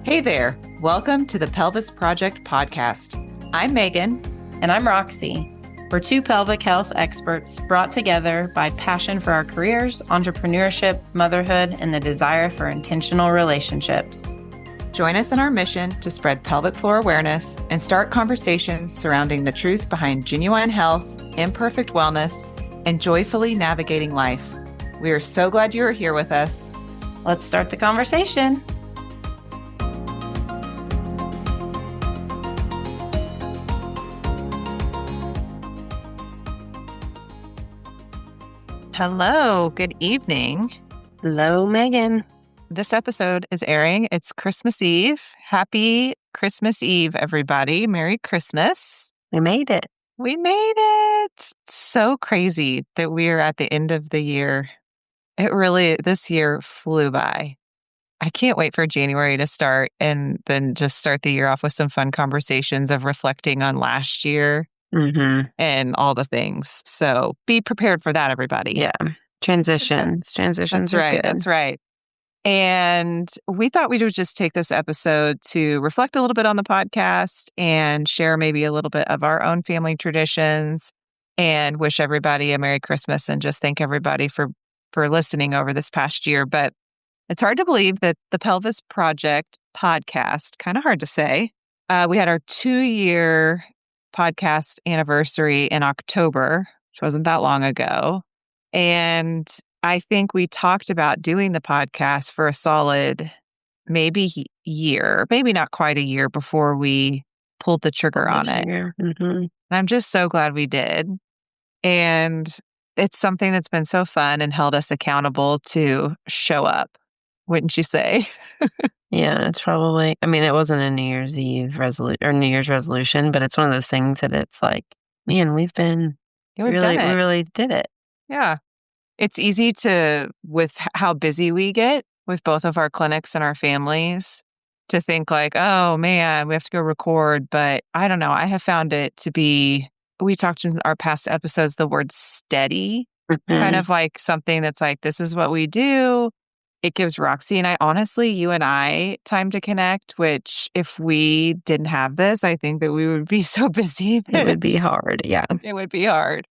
Hey there. Welcome to the Pelvis Project podcast. I'm Megan. And I'm Roxy. We're two pelvic health experts brought together by passion for our careers, entrepreneurship, motherhood, and the desire for intentional relationships. Join us in our mission to spread pelvic floor awareness and start conversations surrounding the truth behind genuine health, imperfect wellness, and joyfully navigating life. We are so glad you are here with us. Let's start the conversation. Hello, good evening. Hello, Megan. This episode is airing. It's Christmas Eve. Happy Christmas Eve, everybody. Merry Christmas. We made it. We made it. So crazy that we are at the end of the year. This year flew by. I can't wait for January to start and then just start the year off with some fun conversations of reflecting on last year. And all the things. So be prepared for that, everybody. Yeah. Transitions. That's right. Good. That's right. And we thought we would just take this episode to reflect a little bit on the podcast and share maybe a little bit of our own family traditions and wish everybody a Merry Christmas and just thank everybody for listening over this past year. But it's hard to believe that the Pelvis Project podcast, kind of hard to say, we had our 2-year podcast anniversary in October, which wasn't that long ago. And I think we talked about doing the podcast for a solid maybe year, maybe not quite a year before we pulled the trigger on it. And I'm just so glad we did. And it's something that's been so fun and held us accountable to show up, wouldn't you say? Yeah, it's probably, it wasn't a New Year's Eve New Year's resolution, but it's one of those things that it's like, man, we really did it. Yeah. It's easy with how busy we get with both of our clinics and our families, to think like, oh man, we have to go record. But I don't know. I have found it to be, we talked in our past episodes, the word steady, kind of like something that's like, this is what we do. It gives Roxy and I, honestly, you and I, time to connect, which if we didn't have this, I think that we would be so busy. It would be hard. Yeah. It would be hard.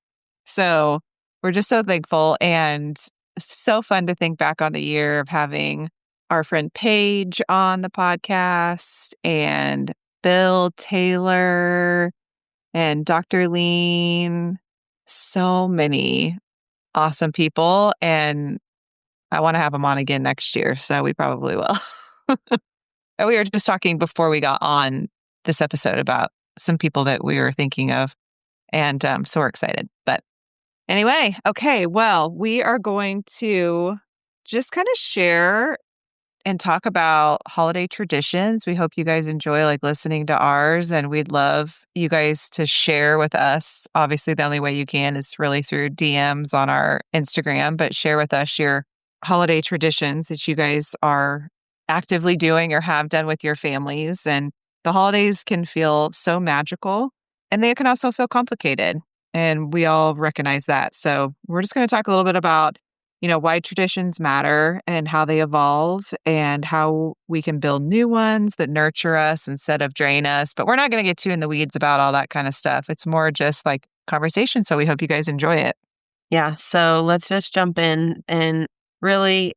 So we're just so thankful and so fun to think back on the year of having our friend Paige on the podcast and Bill Taylor and Dr. Lean. So many awesome people. And I want to have them on again next year, so we probably will. And we were just talking before we got on this episode about some people that we were thinking of, and so we're excited. But anyway, okay, well, we are going to just kind of share and talk about holiday traditions. We hope you guys enjoy listening to ours, and we'd love you guys to share with us. Obviously, the only way you can is really through DMs on our Instagram, but share with us your holiday traditions that you guys are actively doing or have done with your families. And the holidays can feel so magical, and they can also feel complicated. And we all recognize that. So we're just going to talk a little bit about, why traditions matter and how they evolve and how we can build new ones that nurture us instead of drain us. But we're not going to get too in the weeds about all that kind of stuff. It's more just like conversation. So we hope you guys enjoy it. Yeah. So let's just jump in and really,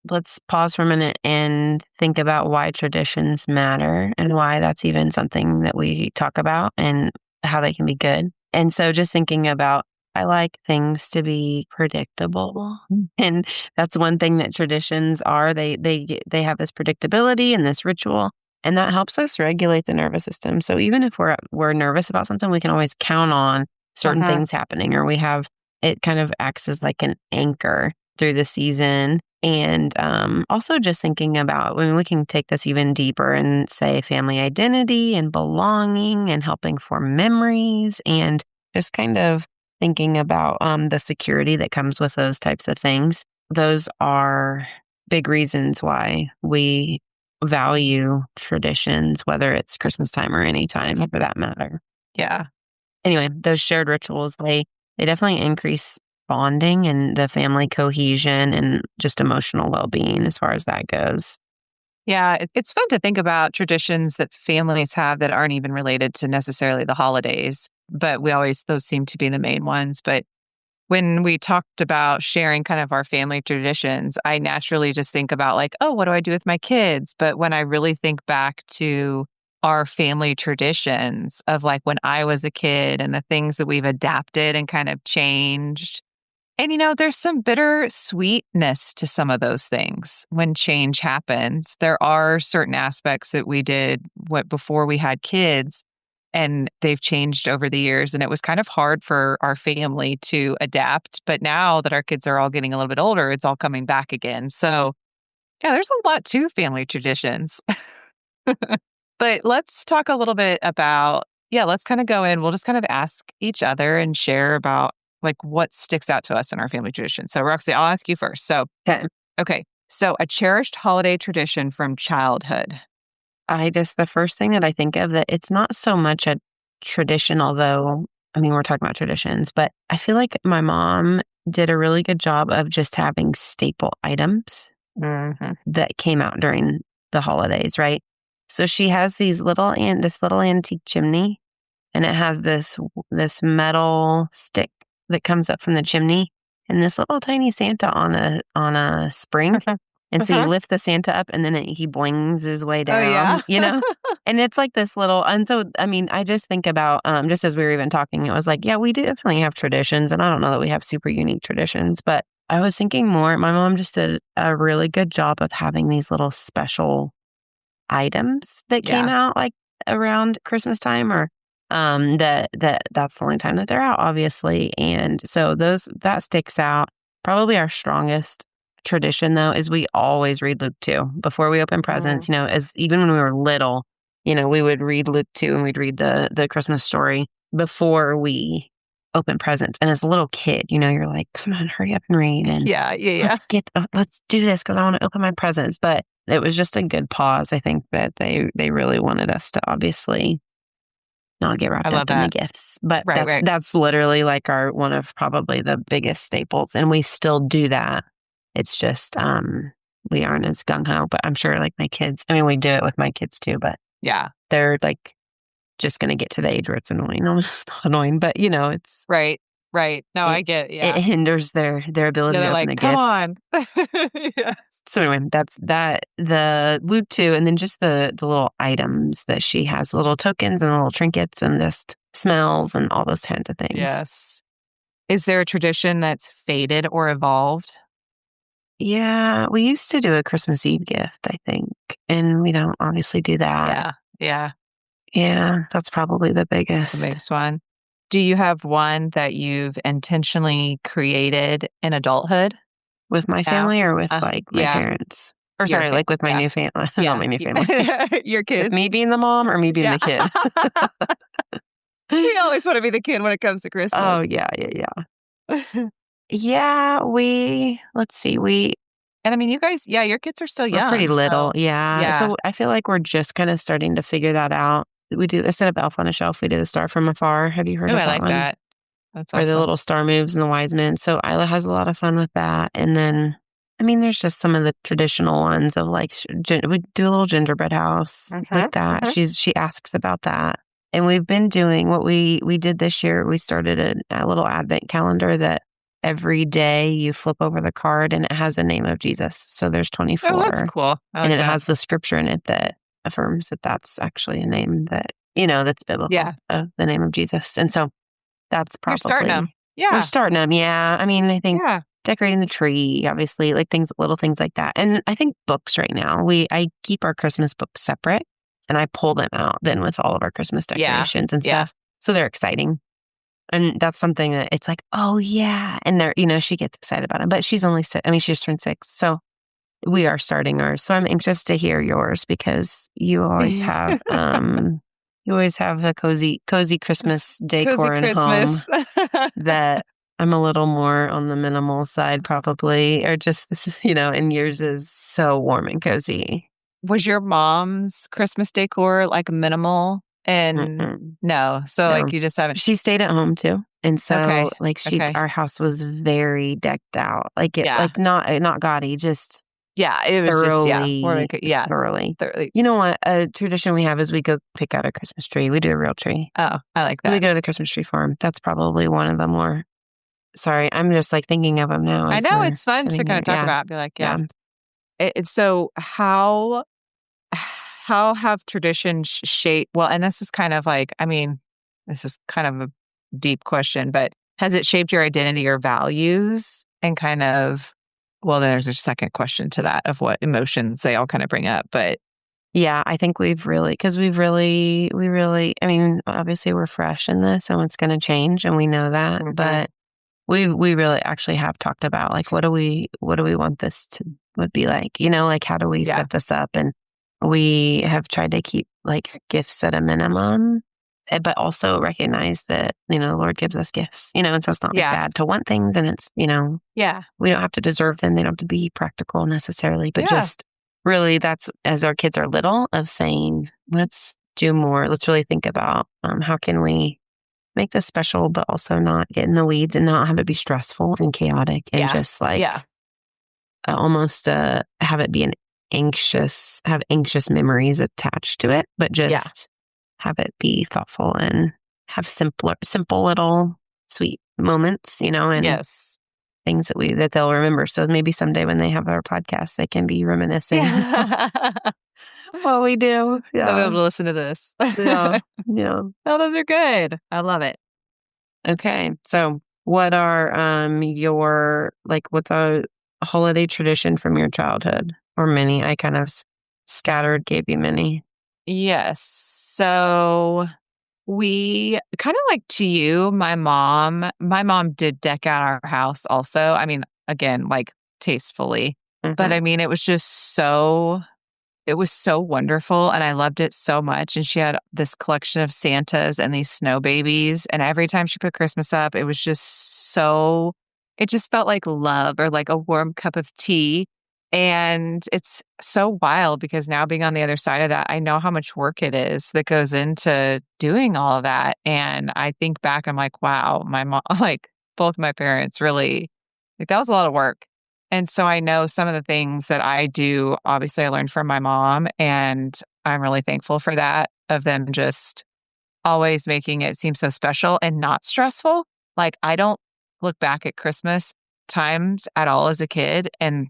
let's pause for a minute and think about why traditions matter and why that's even something that we talk about and how they can be good. And so just thinking about, I like things to be predictable. And that's one thing that traditions are. They have this predictability and this ritual, and that helps us regulate the nervous system. So even if we're nervous about something, we can always count on certain things happening, or it kind of acts as like an anchor through the season. And also just thinking about, we can take this even deeper and say family identity and belonging and helping form memories, and just kind of thinking about the security that comes with those types of things. Those are big reasons why we value traditions, whether it's Christmas time or any time for that matter. Yeah. Anyway, those shared rituals, they definitely increase bonding and the family cohesion and just emotional well-being as far as that goes. Yeah, it's fun to think about traditions that families have that aren't even related to necessarily the holidays, but those seem to be the main ones. But when we talked about sharing kind of our family traditions, I naturally just think about like, oh, what do I do with my kids? But when I really think back to our family traditions of like when I was a kid and the things that we've adapted and kind of changed, and there's some bitter sweetness to some of those things when change happens. There are certain aspects that we did before we had kids, and they've changed over the years. And it was kind of hard for our family to adapt. But now that our kids are all getting a little bit older, it's all coming back again. So, yeah, there's a lot to family traditions. But let's talk a little bit about, yeah, let's kind of go in. We'll just kind of ask each other and share about like what sticks out to us in our family tradition. So, Roxy, I'll ask you first. So, Okay. okay. So, a cherished holiday tradition from childhood. The first thing that I think of that it's not so much a tradition, although, I mean, we're talking about traditions, but I feel like my mom did a really good job of just having staple items Mhm. that came out during the holidays, right? So she has this little antique chimney, and it has this metal stick that comes up from the chimney, and this little tiny Santa on a spring. And so you lift the Santa up, and then he blings his way Oh, yeah. down. And it's like this little, and so, I mean, I just think about, just as we were even talking, it was like, yeah, we do definitely have traditions, and I don't know that we have super unique traditions, but I was thinking more, my mom just did a really good job of having these little special items that came Yeah. out like around Christmas time, or that's the only time that they're out, obviously. And so that sticks out. Probably our strongest tradition though is we always read Luke 2 before we open presents, Mm. as even when we were little, we would read Luke 2 and we'd read the Christmas story before we open presents. And as a little kid, you're like, come on, hurry up and read, and Yeah. Yeah. Yeah. let's do this because I want to open my presents. But it was just a good pause. I think that they really wanted us to obviously not get I wrapped love up in the that. gifts. But Right. Right. that's literally like our one of probably the biggest staples, and we still do that. It's just we aren't as gung ho, but I'm sure like my kids. I mean, we do it with my kids too, but Yeah. they're like just going to get to the age where it's annoying. No, it's not annoying, but it's Right. Right. No, it I get it. it Yeah. hinders their Yeah. ability to They're open like, the come gifts. on. Yeah. So anyway, that's that the Luke 2, and then just the little items that she has, little tokens and little trinkets and just smells and all those kinds of things. Yes. Is there a tradition that's faded or evolved? Yeah, we used to do a Christmas Eve gift, I think, and we don't obviously do that. Yeah. Yeah. Yeah, that's probably the The biggest biggest one. Do you have one that you've intentionally created in adulthood with my now? family or with like my Yeah. parents. Or Your sorry, family. like with my Yeah. new family, not Yeah. my new family. Your With kids. me being the mom or me being Yeah. the kid. We always want to be the kid when it comes to Oh Christmas. yeah, yeah, yeah. Yeah, let's see, And I mean, you guys, yeah, your kids are still we're pretty young. little, So, yeah. yeah. So I feel like we're just kind of starting to figure that out. We do instead of Elf on a Shelf, we do the Star from Afar. Have you heard Oh, of I that like one? that. That's Where the awesome. little star moves and the wise men. So Isla has a lot of fun with that. And then, I mean, there's just some of the traditional ones of like we do a little gingerbread house Hmm. like that. Hmm. She asks about that, and we've been doing what we did this year. We started a little advent calendar that every day you flip over the card and it has a name of Jesus. So there's Oh, that's 24, cool. I and like it that. has the scripture in it that affirms that that's actually a name that that's biblical Yeah. of the name of Jesus. And so that's You're starting them. probably we're Yeah. starting them. Yeah. I mean, I think Yeah. decorating the tree, obviously, like little things like that. And I think books right now, I keep our Christmas books separate and I pull them out then with all of our Christmas Yeah. decorations and Yeah. stuff. So they're exciting. And that's something that it's like, oh yeah. And they're, she gets excited about it, but she's only six. I mean, she's turned 6. So we are starting ours. So I'm anxious to hear yours because you always have a cozy Christmas Cozy decor in home Christmas. that I'm a little more on the minimal side probably, or just this, and yours is so warm and cozy. Was your mom's Christmas decor like minimal? And Mm-mm. no. So like No, you just haven't. she stayed at home too. And so Okay. Okay. our house was very decked out. Like Yeah. not gaudy, just Yeah, it was just, more thoroughly, like, thoroughly. thoroughly. You know what? A tradition we have is we go pick out a Christmas tree. We do a real tree. Oh, I like We that. go to the Christmas tree farm. That's probably one of the more. Sorry, I'm just like thinking of them now I as know we're it's fun to sitting kind here. of talk Yeah, about, be like, yeah. It's so how have traditions shaped, well, and this is kind of like, I mean, this is kind of a deep question, but has it shaped your identity or values? And kind of, well, then there's a second question to that of what emotions they all kind of bring up. But Yeah, I think because we really, I mean, obviously we're fresh in this, so it's going to change, and we know that. Mhm. But we really actually have talked about like what do we want this to would be like? Like how do we Yeah, set this up? And we have tried to keep like gifts at a minimum, but also recognize that the Lord gives us gifts, and so it's not like yeah, bad to want things, and it's yeah, we don't have to deserve them. They don't have to be practical necessarily, but yeah, just really that's as our kids are little of saying, let's do more. Let's really think about how can we make this special, but also not get in the weeds and not have it be stressful and chaotic and yeah, just like yeah, almost have it be have anxious memories attached to it, but yeah, just have it be thoughtful and have simple little sweet moments, and yes. things that they'll remember. So maybe someday when they have our podcast, they can be reminiscing Yeah. what we do. They'll be able Yeah. to listen to this. Yeah. Yeah. Oh, those are good. I love it. Okay. So what are your what's a holiday tradition from your childhood or many? I kind of scattered, gave you many. Yes. So we kind of like to you, my mom did deck out our house also. I mean, again, like tastefully, but Mm-hmm. I mean, it was so wonderful and I loved it so much. And she had this collection of Santas and these snow babies. And every time she put Christmas up, it was just it just felt like love or like a warm cup of tea. And it's so wild because now being on the other side of that, I know how much work it is that goes into doing all of that. And I think back, I'm like, wow, my mom, like both my parents really, like that was a lot of work. And so I know some of the things that I do, obviously, I learned from my mom, and I'm really thankful for that, of them just always making it seem so special and not stressful. Like, I don't look back at Christmas times at all as a kid and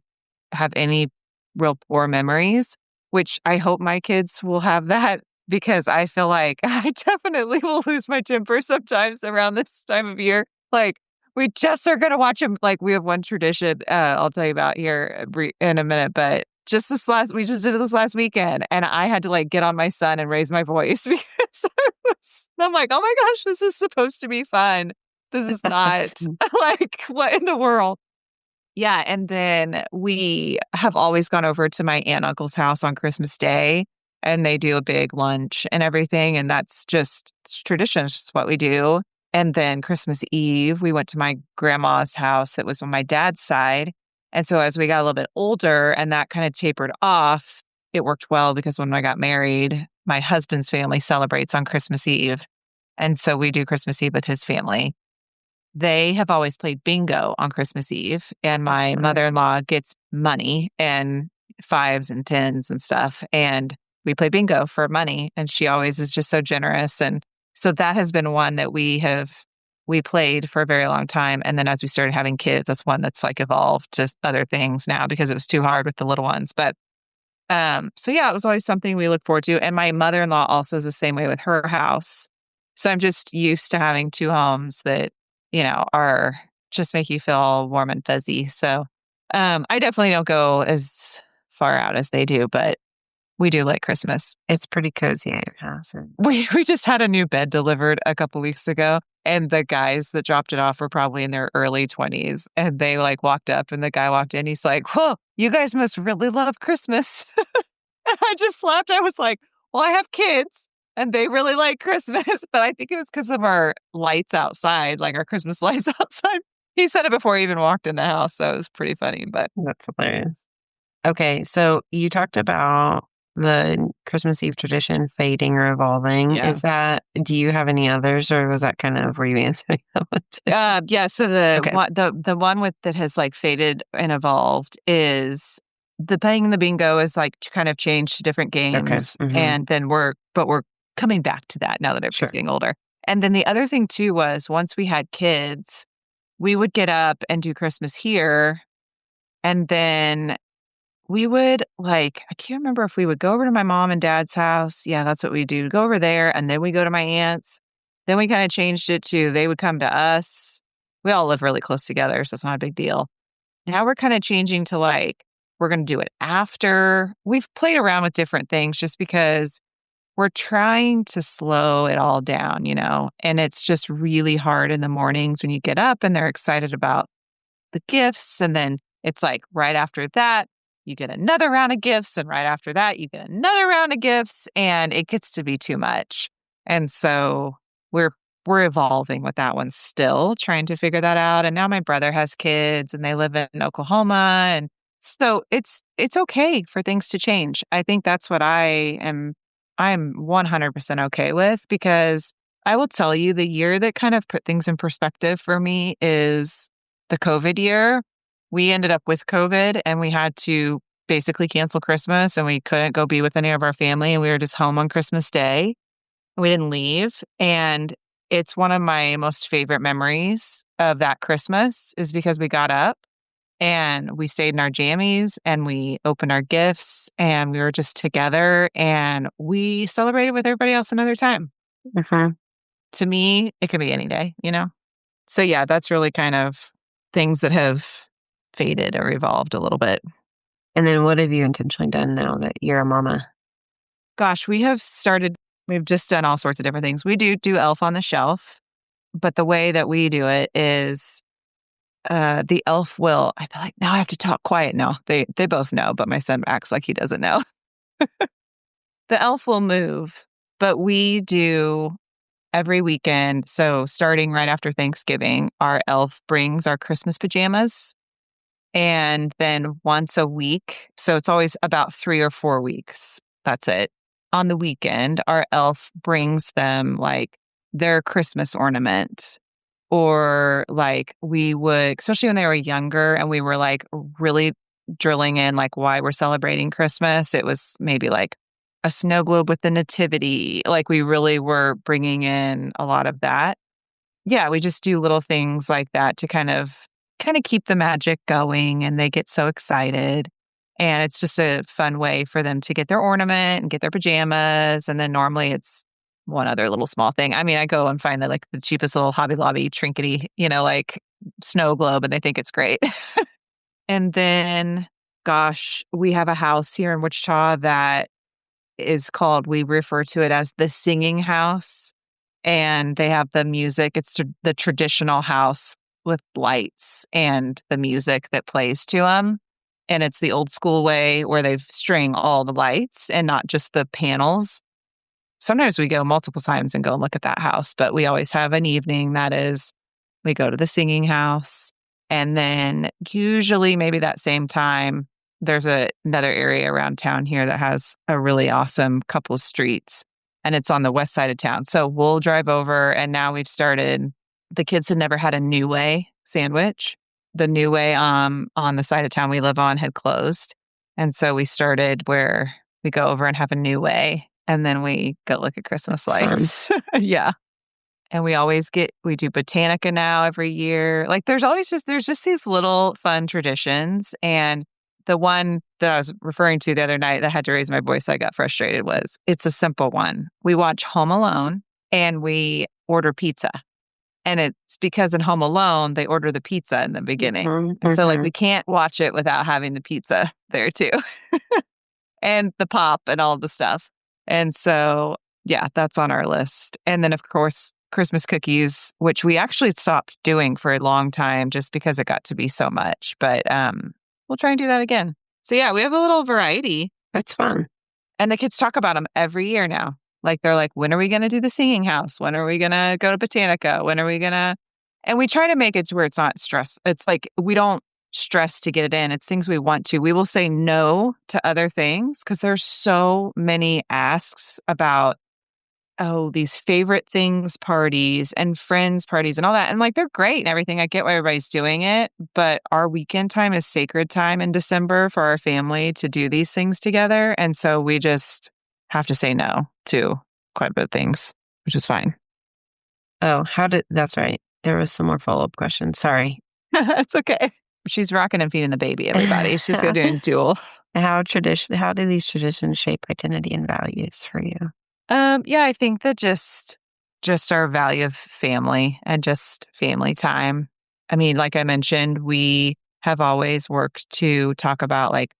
have any real poor memories, which I hope my kids will have that because I feel like I definitely will lose my temper sometimes around this time of year. Like, we just are going to watch them. Like, we have one tradition I'll tell you about here in a minute, but we just did it this last weekend and I had to like get on my son and raise my voice because I'm like, oh my gosh, this is supposed to be fun. This is not like, what in the world? Yeah, and then we have always gone over to my aunt and uncle's house on Christmas Day, and they do a big lunch and everything, and that's just it's tradition, it's just what we do. And then Christmas Eve, we went to my grandma's house that was on my dad's side. And so as we got a little bit older and that kind of tapered off, it worked well because when I got married, my husband's family celebrates on Christmas Eve. And so we do Christmas Eve with his family. They have always played bingo on Christmas Eve, and That's my smart. mother-in-law gets money and fives and tens and stuff, and we play bingo for money, and she always is just so generous, and so that has been one that we played for a very long time, and then as we started having kids, that's one that's, like, evolved to other things now because it was too hard with the little ones, but, so yeah, it was always something we look forward to, and my mother-in-law also is the same way with her house. So I'm just used to having 2 homes that, are just make you feel all warm and fuzzy. So, I definitely don't go as far out as they do, but we do like Christmas. It's pretty cozy at your house. We just had a new bed delivered a couple weeks ago, and the guys that dropped it off were probably in their early 20s, and they, like, walked up, and the guy walked in, he's like, "Whoa, you guys must really love Christmas." And I just laughed. I was like, "Well, I have kids, and they really like Christmas," but I think it was because of our lights outside, like our Christmas lights outside. He said it before he even walked in the house, so it was pretty funny, but That's hilarious. Okay, so you talked about the Christmas Eve tradition fading or evolving. yeah. Do you have any others, or was that kind of were you answering that one too? Yeah, so Okay. the one with that has, like, faded and evolved is the playing the bingo is like kind of changed to different Okay. games. Hmm. And then we're coming back to that now that everybody's Sure. getting older. And then the other thing too was once we had kids, we would get up and do Christmas here. And then we would like, I can't remember if we would go over to my mom and dad's house. Yeah, that's what we do. Go over there and then we go to my aunt's. Then we kind of changed it to they would come to us. We all live really close together, so it's not a big deal. Now we're kind of changing to like, we're going to do it after. We've played around with different things just because we're trying to slow it all down, and it's just really hard in the mornings when you get up and they're excited about the gifts. And then it's like right after that, you get another round of gifts. And right after that, you get another round of gifts. And it gets to be too much. And so we're we're evolving with that one still, trying to figure that out. And now my brother has kids and they live in Oklahoma. And so it's okay for things to change. I think that's what I'm 100% okay with because I will tell you the year that kind of put things in perspective for me is the COVID year. We ended up with COVID and we had to basically cancel Christmas and we couldn't go be with any of our family and we were just home on Christmas Day. We didn't leave. And it's one of my most favorite memories of that Christmas is because we got up and we stayed in our jammies and we opened our gifts and we were just together and we celebrated with everybody else another time. Hmm. To me, it could be any day. So yeah, that's really kind of things that have faded or evolved a little bit. And then what have you intentionally done now that you're a mama? Gosh, we've just done all sorts of different things. We do Elf on the Shelf, but the way that we do it is the elf will, I feel like now I have to talk quiet. No, they both know, but my son acts like he doesn't know. The elf will move, but we do every weekend. So starting right after Thanksgiving, our elf brings our Christmas pajamas. And then once a week, so it's always about 3 or 4 weeks. That's it. On the weekend, our elf brings them like their Christmas ornament. Or like we would, especially when they were younger and we were like really drilling in like why we're celebrating Christmas, it was maybe like a snow globe with the nativity. Like we really were bringing in a lot of that. Yeah, we just do little things like that to kind of keep the magic going and they get so excited. And it's just a fun way for them to get their ornament and get their pajamas. And then normally it's one other little small thing. I mean, I go and find like the cheapest little Hobby Lobby trinkety, like snow globe and they think it's great. And then gosh, we have a house here in Wichita that is called, we refer to it as the singing house. And they have the music. It's the traditional house with lights and the music that plays to them. And it's the old school way where they string all the lights and not just the panels. Sometimes we go multiple times and go and look at that house, but we always have an evening that is, we go to the singing house. And then usually maybe that same time, there's another area around town here that has a really awesome couple streets and it's on the west side of town. So we'll drive over and now we've started, the kids had never had a New Way sandwich. The New Way on the side of town we live on had closed. And so we started where we go over and have a New Way and then we go look at Christmas That's fun. lights. Yeah. And we do Botanica now every year. Like there's just these little fun traditions. And the one that I was referring to the other night that I had to raise my voice, I got frustrated was it's a simple one. We watch Home Alone and we order pizza. And it's because in Home Alone, they order the pizza in the beginning. Hmm. And so like Hmm. we can't watch it without having the pizza there too. And the pop and all the stuff. And so, yeah, that's on our list. And then, of course, Christmas cookies, which we actually stopped doing for a long time just because it got to be so much. But we'll try and do that again. So, yeah, we have a little variety. That's fun. And the kids talk about them every year now. Like, they're like, when are we going to do the singing house? When are we going to go to Botanica? When are we going to? And we try to make it to where it's not stress. It's like we don't stress to get it in. It's things we want to. We will say no to other things because there's so many asks about oh, these favorite things parties and friends parties and all that. And like, they're great and everything. I get why everybody's doing it, but our weekend time is sacred time in December for our family to do these things together. And so we just have to say no to quite a bit of things, which is fine. Oh, that's right. There was some more follow-up questions. Sorry. It's okay. She's rocking and feeding the baby, everybody. She's go doing dual. How do these traditions shape identity and values for you? Yeah, I think that just our value of family and just family time. I mean, like I mentioned, we have always worked to talk about like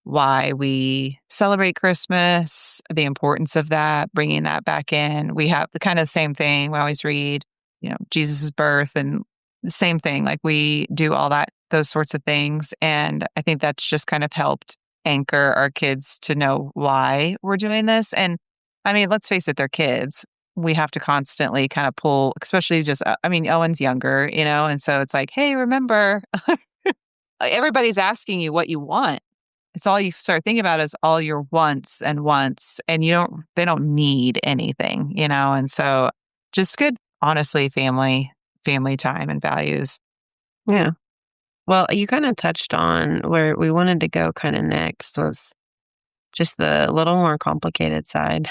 why we celebrate Christmas, the importance of that, bringing that back in. We have the kind of same thing. We always read, Jesus's birth and the same thing. Like we do all that, those sorts of things. And I think that's just kind of helped anchor our kids to know why we're doing this. And I mean, let's face it, they're kids. We have to constantly kind of pull, especially just, I mean, Owen's younger, and so it's like, hey, remember, everybody's asking you what you want. It's all you start thinking about is all your wants, and they don't need anything, and so just good, honestly, family time and values. Yeah. Well, you kind of touched on where we wanted to go kind of next was just the little more complicated side.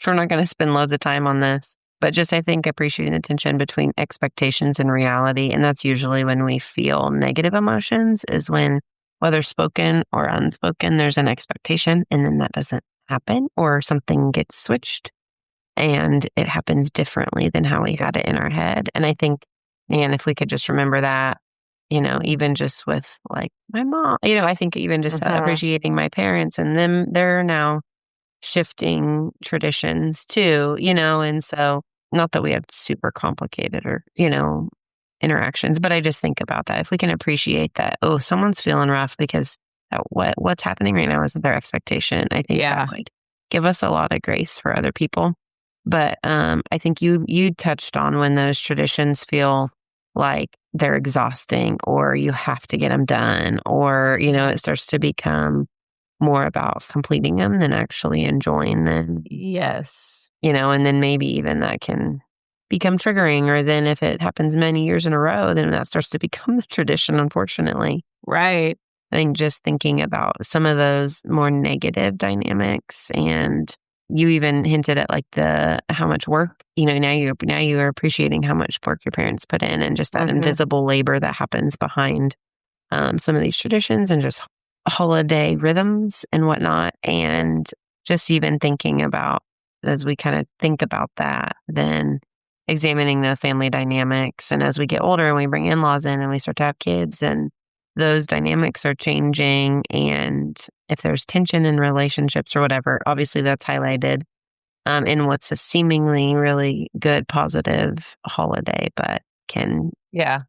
We're not going to spend loads of time on this, but just I think appreciating the tension between expectations and reality. And that's usually when we feel negative emotions, is when, whether spoken or unspoken, there's an expectation and then that doesn't happen, or something gets switched and it happens differently than how we had it in our head. And I think, man, if we could just remember that, even just with like my mom, I think even just Mhm. appreciating my parents and them, they're now shifting traditions too, and so not that we have super complicated or, interactions, but I just think about that. If we can appreciate that, oh, someone's feeling rough because what's happening right now isn't their expectation. I think that Yeah. would give us a lot of grace for other people. But I think you touched on when those traditions feel like they're exhausting, or you have to get them done, or it starts to become more about completing them than actually enjoying them, Yes. and then maybe even that can become triggering, or then if it happens many years in a row, then that starts to become the tradition, unfortunately. Right. I think just thinking about some of those more negative dynamics, and you even hinted at like how much work, now you're appreciating how much work your parents put in, and just that Mhm. invisible labor that happens behind some of these traditions and just holiday rhythms and whatnot. And just even thinking about, as we kind of think about that, then examining the family dynamics. And as we get older and we bring in-laws in and we start to have kids, and those dynamics are changing. And if there's tension in relationships or whatever, obviously that's highlighted in what's a seemingly really good, positive holiday, but can Yeah.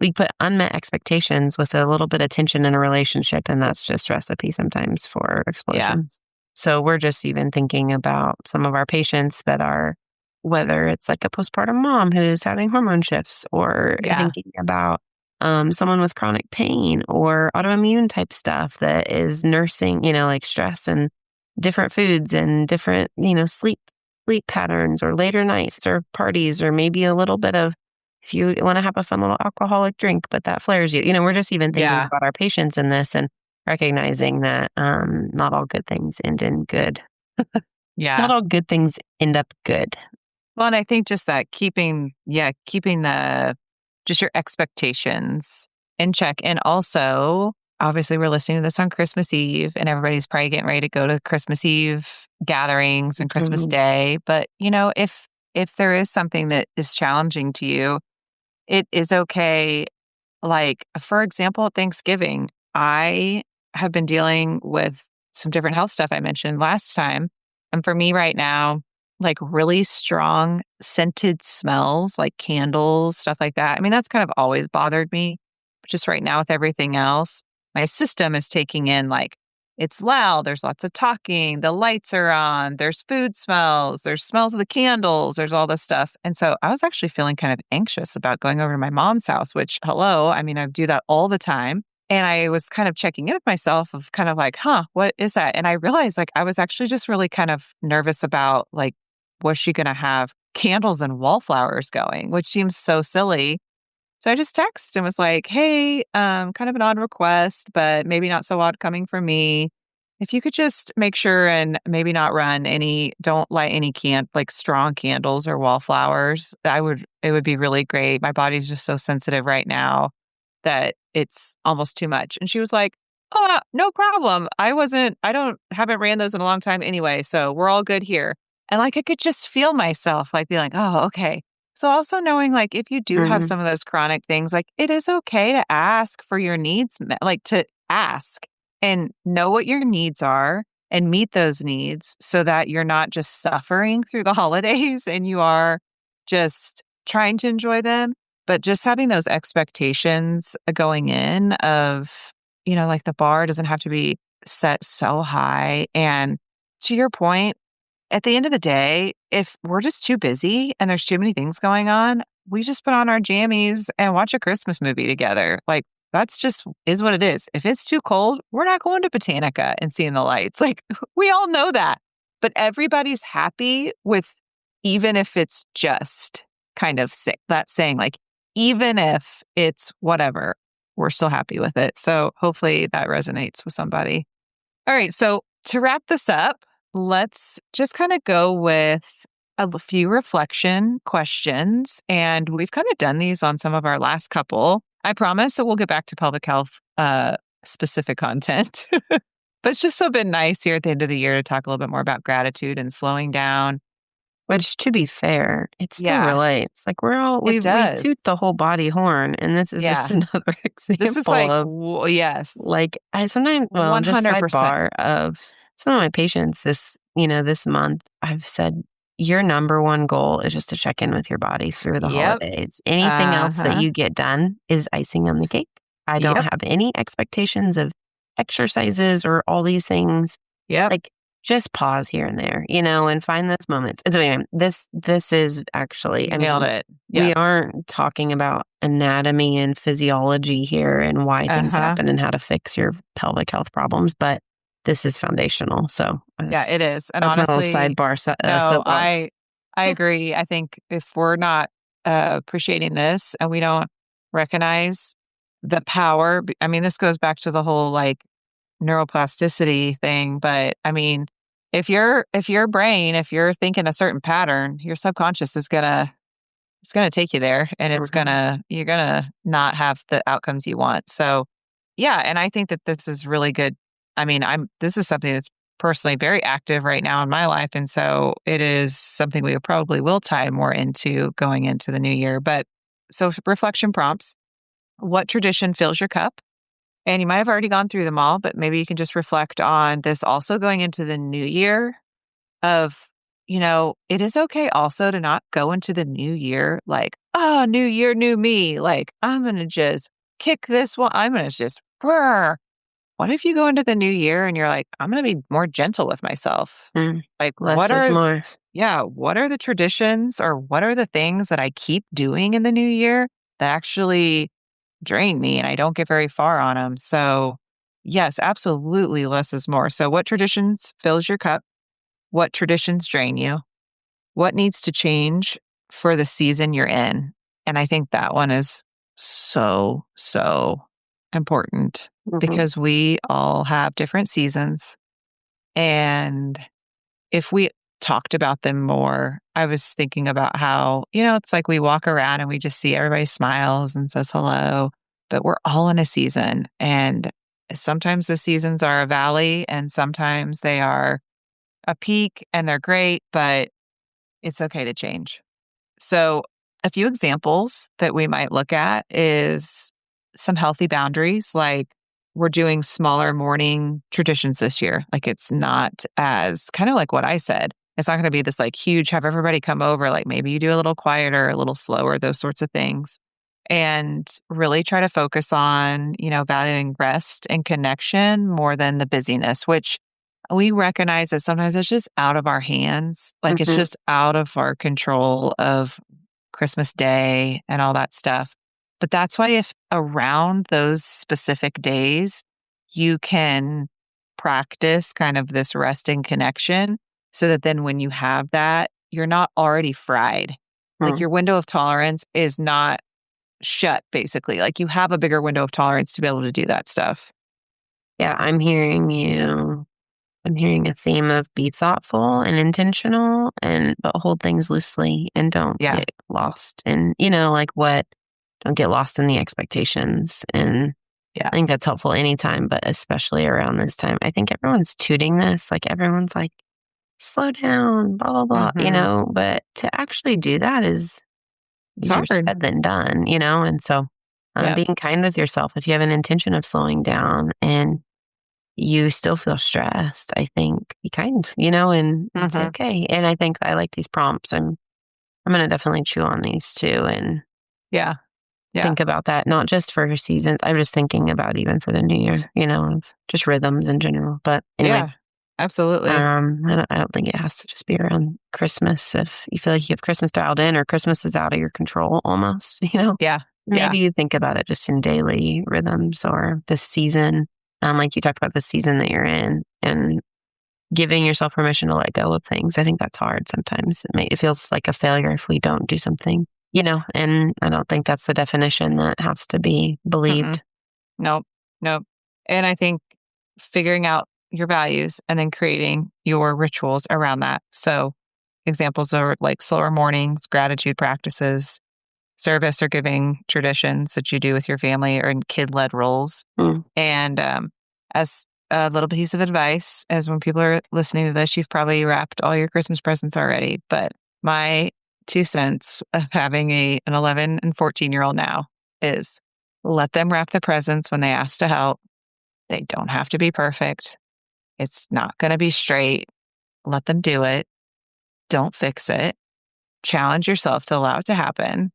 we put unmet expectations with a little bit of tension in a relationship, and that's just recipe sometimes for Yeah. explosions. So we're just even thinking about some of our patients that are, whether it's like a postpartum mom who's having hormone shifts, or Yeah. thinking about someone with chronic pain or autoimmune type stuff that is nursing, like stress and different foods and different, sleep patterns, or later nights or parties, or maybe a little bit of, if you want to have a fun little alcoholic drink, but that flares you. We're just even thinking Yeah. about our patients in this, and recognizing that not all good things end in good. Not Yeah. all good things end up good. Well, and I think just that keeping just your expectations in check. And also, obviously, we're listening to this on Christmas Eve, and everybody's probably getting ready to go to Christmas Eve gatherings and Christmas Mhm. Day. But, if there is something that is challenging to you, it is okay. Like, for example, at Thanksgiving, I have been dealing with some different health stuff I mentioned last time. And for me right now, like really strong scented smells, like candles, stuff like that. I mean, that's kind of always bothered me. But just right now with everything else, my system is taking in like it's loud, there's lots of talking, the lights are on, there's food smells, there's smells of the candles, there's all this stuff. And so I was actually feeling kind of anxious about going over to my mom's house, which, hello, I mean, I do that all the time. And I was kind of checking in with myself of kind of like, what is that? And I realized like I was actually just really kind of nervous about like was she going to have candles and wallflowers going, which seems so silly. So I just texted and was like, "Hey, kind of an odd request, but maybe not so odd coming from me. If you could just make sure and maybe not don't light any like strong candles or wallflowers. It would be really great. My body's just so sensitive right now that it's almost too much." And she was like, "Oh, no problem. Haven't ran those in a long time anyway. So we're all good here." And like, I could just feel myself like being like, "Oh, okay." So also knowing like if you do have Mhm. some of those chronic things, like it is okay to ask for your needs, like to ask and know what your needs are and meet those needs so that you're not just suffering through the holidays and you are just trying to enjoy them, but just having those expectations going in of, like the bar doesn't have to be set so high. And to your point, at the end of the day, if we're just too busy and there's too many things going on, we just put on our jammies and watch a Christmas movie together. Like that's just is what it is. If it's too cold, we're not going to Botanica and seeing the lights. Like we all know that. But everybody's happy with even if it's just kind of that saying like even if it's whatever, we're still happy with it. So hopefully that resonates with somebody. All right. So to wrap this up, let's just kind of go with a few reflection questions. And we've kind of done these on some of our last couple. I promise that we'll get back to public health specific content. But it's just so been nice here at the end of the year to talk a little bit more about gratitude and slowing down. Which, to be fair, it still Yeah, relates. Like it we does. toot the whole body horn, and this is just Yeah. another This is example like, of yes, like I sometimes just 100%. sidebar of some of my patients this month, I've said your number one goal is just to check in with your body through the Yep. holidays. Anything else that Uh-huh. you get done is icing on the cake. I don't Yep. have any expectations of exercises or all these things. Yep. Like just pause here and there, and find those moments. And so anyway, this is actually, You nailed it. we Yep. aren't talking about anatomy and physiology here and why things Uh-huh. happen and how to fix your pelvic health problems, but this is foundational. So Yeah, it is. And that's my little honestly, sidebar no, soapbox. I agree. I think if we're not appreciating this and we don't recognize the power, I mean, this goes back to the whole like neuroplasticity thing, but I mean, if you're thinking a certain pattern, your subconscious is it's gonna take you there and Mhm. you're gonna not have the outcomes you want. So yeah, and I think that this is really good. I mean, this is something that's personally very active right now in my life. And so it is something we probably will tie more into going into the new year. But so reflection prompts, what tradition fills your cup? And you might have already gone through them all, but maybe you can just reflect on this also going into the new year of, it is okay also to not go into the new year like, oh, new year, new me. Like, I'm going to just kick this one. I'm going to just, brr. What if you go into the new year and you're like, I'm going to be more gentle with myself? Mm. Like, Less is more. what are the traditions or what are the things that I keep doing in the new year that actually drain me and I don't get very far on them? So, yes, absolutely less is more. So, what traditions fills your cup? What traditions drain you? What needs to change for the season you're in? And I think that one is so, so important Mhm. because we all have different seasons. And if we talked about them more, I was thinking about how, it's like we walk around and we just see everybody smiles and says hello, but we're all in a season. And sometimes the seasons are a valley and sometimes they are a peak and they're great, but it's okay to change. So, a few examples that we might look at is some healthy boundaries, like we're doing smaller morning traditions this year. Like it's not as kind of like what I said. It's not going to be this like huge, have everybody come over. Like maybe you do a little quieter, a little slower, those sorts of things. And really try to focus on, valuing rest and connection more than the busyness, which we recognize that sometimes it's just out of our hands. Like it's Mhm. just out of our control of Christmas Day and all that stuff. But that's why if around those specific days, you can practice kind of this resting connection so that then when you have that, you're not already fried. Like your window of tolerance is not shut, basically. Like you have a bigger window of tolerance to be able to do that stuff. Yeah, I'm hearing you. I'm hearing a theme of be thoughtful and intentional but hold things loosely and don't Yeah. get lost in, don't get lost in the expectations. And Yeah. I think that's helpful anytime, but especially around this time. I think everyone's tooting this. Like everyone's like, slow down, blah, blah, blah, but to actually do that is It's easier hard. said than done, and so being kind with yourself, if you have an intention of slowing down and you still feel stressed, I think be kind, and say, okay. And I think I like these prompts. I'm going to definitely chew on these too and Yeah. think about that, not just for seasons. I'm just thinking about even for the new year, of just rhythms in general. But anyway, Yeah, absolutely. I don't think it has to just be around Christmas. If you feel like you have Christmas dialed in or Christmas is out of your control almost, Yeah. maybe you think about it just in daily rhythms or this season. Like you talked about the season that you're in and giving yourself permission to let go of things. I think that's hard sometimes. It feels like a failure if we don't do something, and I don't think that's the definition that has to be believed. Nope. And I think figuring out your values and then creating your rituals around that. So examples are like slower mornings, gratitude practices, service or giving traditions that you do with your family or in kid-led roles. And as a little piece of advice, as when people are listening to this, you've probably wrapped all your Christmas presents already. But my 2 cents of having an 11 and 14-year-old now is let them wrap the presents when they ask to help. They don't have to be perfect. It's not going to be straight. Let them do it. Don't fix it. Challenge yourself to allow it to happen.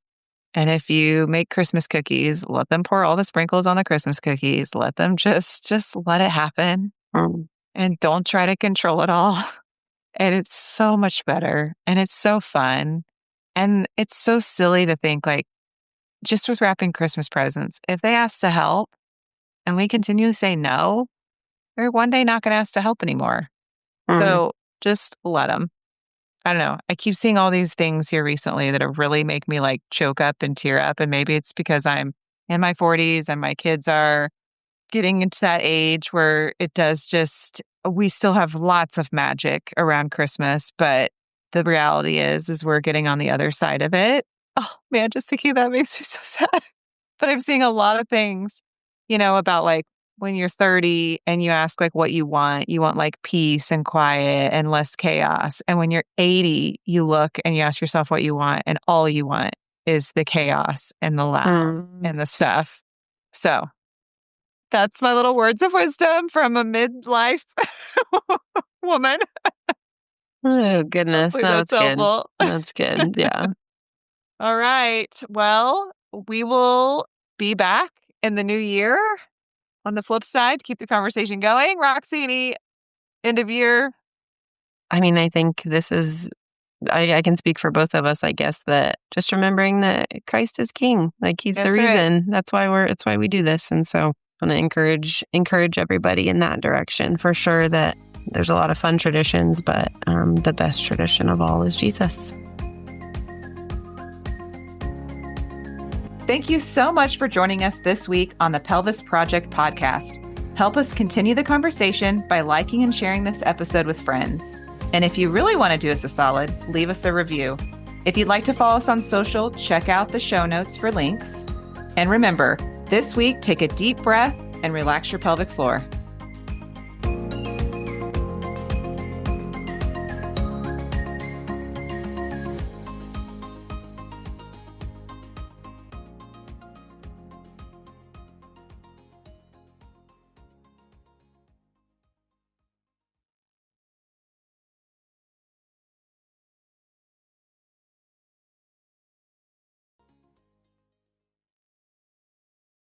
And if you make Christmas cookies, let them pour all the sprinkles on the Christmas cookies. Let them just let it happen. And don't try to control it all. And it's so much better. And it's so fun. And it's so silly to think like, just with wrapping Christmas presents, if they ask to help and we continually say no, they're one day not going to ask to help anymore. So just let them. I don't know. I keep seeing all these things here recently that are really make me like choke up and tear up. And maybe it's because I'm in my 40s and my kids are getting into that age where we still have lots of magic around Christmas, but the reality is we're getting on the other side of it. Oh man, just thinking that makes me so sad. But I'm seeing a lot of things, about like when you're 30 and you ask like what you want like peace and quiet and less chaos. And when you're 80, you look and you ask yourself what you want and all you want is the chaos and the loud and the stuff. So that's my little words of wisdom from a midlife woman. Oh, goodness. Hopefully No, that's that's good. helpful. That's good. Yeah. All right. Well, we will be back in the new year on the flip side to keep the conversation going. Roxy, any end of year? I mean, I think this is, I can speak for both of us, I guess, that just remembering that Christ is King. Like he's the reason. That's why it's why we do this. And so I want to encourage everybody in that direction for sure, that there's a lot of fun traditions, but the best tradition of all is Jesus. Thank you so much for joining us this week on the Pelvis Project podcast. Help us continue the conversation by liking and sharing this episode with friends. And if you really want to do us a solid, leave us a review. If you'd like to follow us on social, check out the show notes for links. And remember, this week, take a deep breath and relax your pelvic floor.